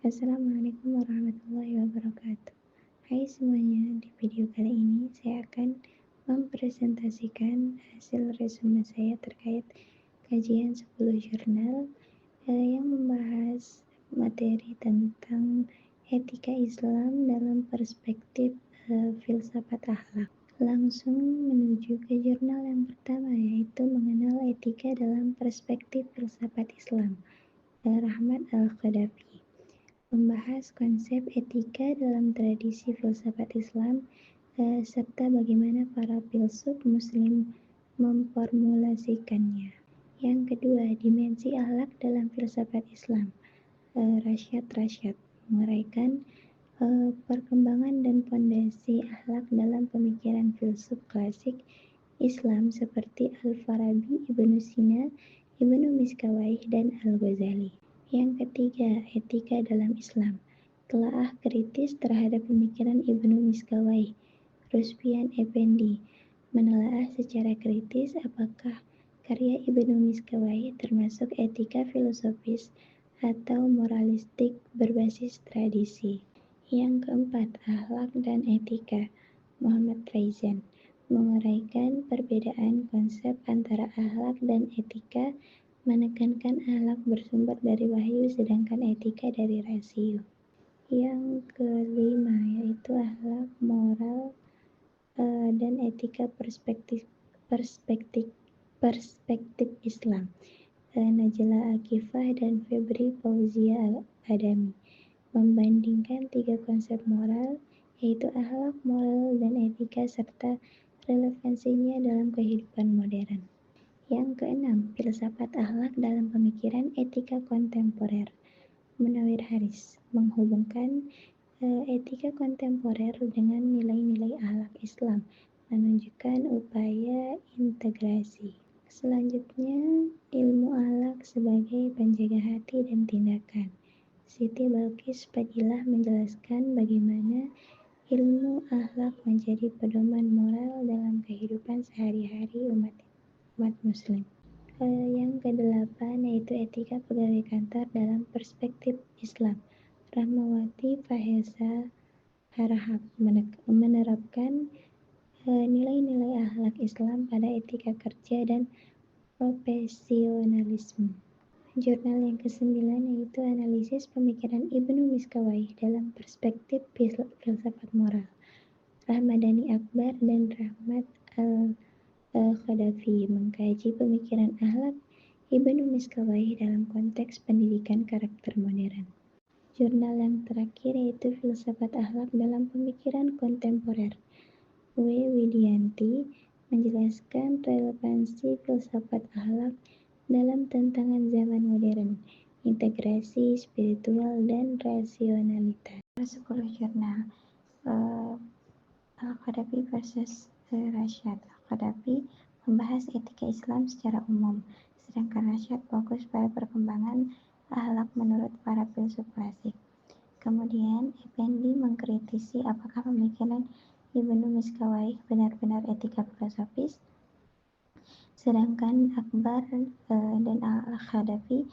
Assalamualaikum warahmatullahi wabarakatuh. Hai semuanya, di video kali ini saya akan mempresentasikan hasil resume saya terkait kajian 10 jurnal yang membahas materi tentang etika Islam dalam perspektif filsafat akhlak. Langsung menuju ke jurnal yang pertama, yaitu mengenal etika dalam perspektif filsafat Islam, Rahmat Al-Qadhafi. Membahas konsep etika dalam tradisi filsafat Islam serta bagaimana para filsuf muslim memformulasikannya. Yang kedua, dimensi akhlak dalam filsafat Islam, Rashad Rashad menguraikan perkembangan dan fondasi akhlak dalam pemikiran filsuf klasik Islam seperti Al-Farabi, Ibnu Sina, Ibnu Miskawayh, dan Al-Ghazali. Yang ketiga, etika dalam Islam, telaah kritis terhadap pemikiran Ibnu Miskawayh, Rusbian Effendi, menelaah secara kritis apakah karya Ibnu Miskawayh termasuk etika filosofis atau moralistik berbasis tradisi. Yang keempat, akhlak dan etika, Muhammad Faizan menguraikan perbedaan konsep antara akhlak dan etika, menekankan akhlak bersumber dari wahyu sedangkan etika dari rasio. Yang kelima yaitu akhlak, moral, dan etika perspektif Islam, Najla Akifah dan Febri Fauzia Adami membandingkan 3 konsep moral yaitu akhlak, moral, dan etika serta relevansinya dalam kehidupan modern. Yang keenam, filsafat akhlak dalam pemikiran etika kontemporer, Munawir Haris menghubungkan etika kontemporer dengan nilai-nilai akhlak Islam, menunjukkan upaya integrasi. Selanjutnya, ilmu akhlak sebagai penjaga hati dan tindakan, Siti Balkis Fadilah menjelaskan bagaimana ilmu akhlak menjadi pedoman moral dalam kehidupan sehari-hari umat muslim. Yang kedelapan yaitu etika pegawai kantor dalam perspektif Islam, Rahmawati Faheza Harahap menerapkan nilai-nilai akhlak Islam pada etika kerja dan profesionalisme. Jurnal yang ke-9 yaitu analisis pemikiran Ibnu Miskawayh dalam perspektif filsafat moral, Rahmadani Akbar dan Rahmat Al-Qadhafi mengkaji pemikiran akhlak Ibnu Miskawayh dalam konteks pendidikan karakter modern. Jurnal yang terakhir yaitu filsafat akhlak dalam pemikiran kontemporer, W. Widianti menjelaskan relevansi filsafat akhlak dalam tantangan zaman modern, integrasi spiritual dan rasionalitas. 10 jurnal Al-Qadhafi versus Rashad. Al-Qadhafi membahas etika Islam secara umum, sedangkan Rashad fokus pada perkembangan akhlak menurut para filsuf klasik. Kemudian Effendi mengkritisi apakah pemikiran Ibnu Miskawayh benar-benar etika filosofis, sedangkan Akbar dan Al-Qadhafi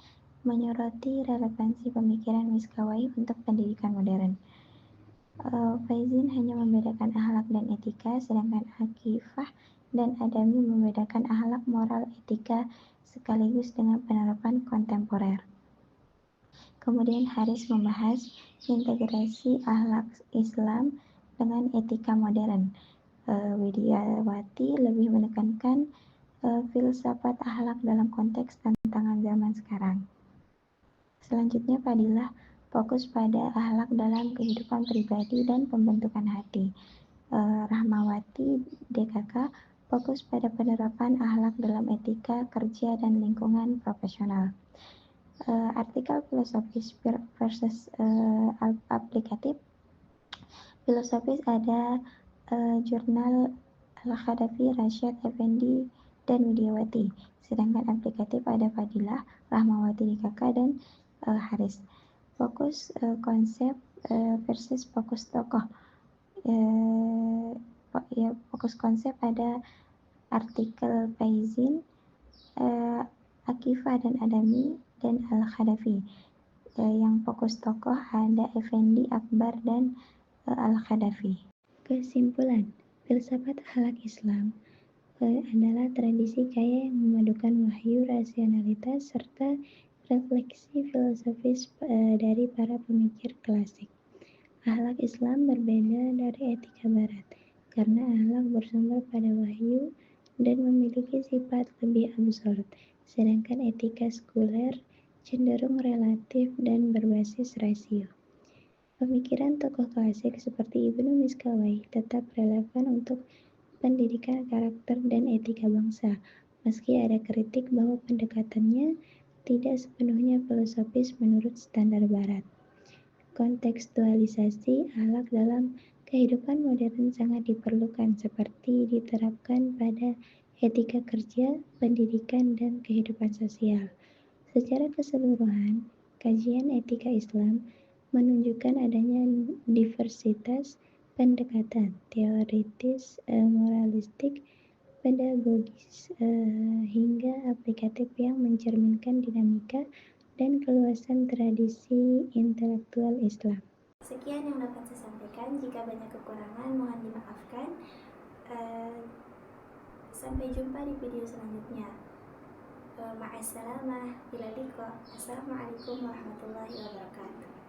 menyoroti relevansi pemikiran Miskawayh untuk pendidikan modern. Faizin hanya membedakan akhlak dan etika, sedangkan Akifah dan Adami membedakan akhlak, moral, etika sekaligus dengan penerapan kontemporer. Kemudian Haris membahas integrasi akhlak Islam dengan etika modern. Widiawati lebih menekankan filsafat akhlak dalam konteks tantangan zaman sekarang. Selanjutnya Fadilah fokus pada akhlak dalam kehidupan pribadi dan pembentukan hati. Rahmawati DKK fokus pada penerapan akhlak dalam etika kerja dan lingkungan profesional. Artikel filosofis versus aplikatif. Filosofis ada jurnal Al-Qadhafi, Rashad, Effendi, dan Widiawati. Sedangkan aplikatif ada Fadilah, Rahmawati DKK, dan Haris. Fokus konsep versus fokus tokoh. Fokus konsep ada artikel Faizin, Akifah dan Adami, dan Al-Qadhafi. yang fokus tokoh ada Effendi, Akbar, dan Al-Qaddafi. Kesimpulan, filsafat akhlak Islam adalah tradisi kaya yang memadukan wahyu, rasionalitas, serta refleksi filosofis dari para pemikir klasik. Akhlak Islam berbeda dari etika Barat, karena akhlak bersumber pada wahyu dan memiliki sifat lebih absolut, sedangkan etika sekuler cenderung relatif dan berbasis rasio. Pemikiran tokoh klasik seperti Ibnu Miskawai tetap relevan untuk pendidikan karakter dan etika bangsa, meski ada kritik bahwa pendekatannya tidak sepenuhnya filosofis menurut standar Barat. Kontekstualisasi akhlak dalam kehidupan modern sangat diperlukan, seperti diterapkan pada etika kerja, pendidikan, dan kehidupan sosial. Secara keseluruhan, kajian etika Islam menunjukkan adanya diversitas pendekatan teoritis, moralistik, pedagogis, hingga aplikatif yang mencerminkan dinamika dan keluasan tradisi intelektual Islam. Sekian yang dapat saya sampaikan. Jika banyak kekurangan, mohon dimaafkan. Sampai jumpa di video selanjutnya. Ma'assalamah, bila liqa. Assalamualaikum warahmatullahi wabarakatuh.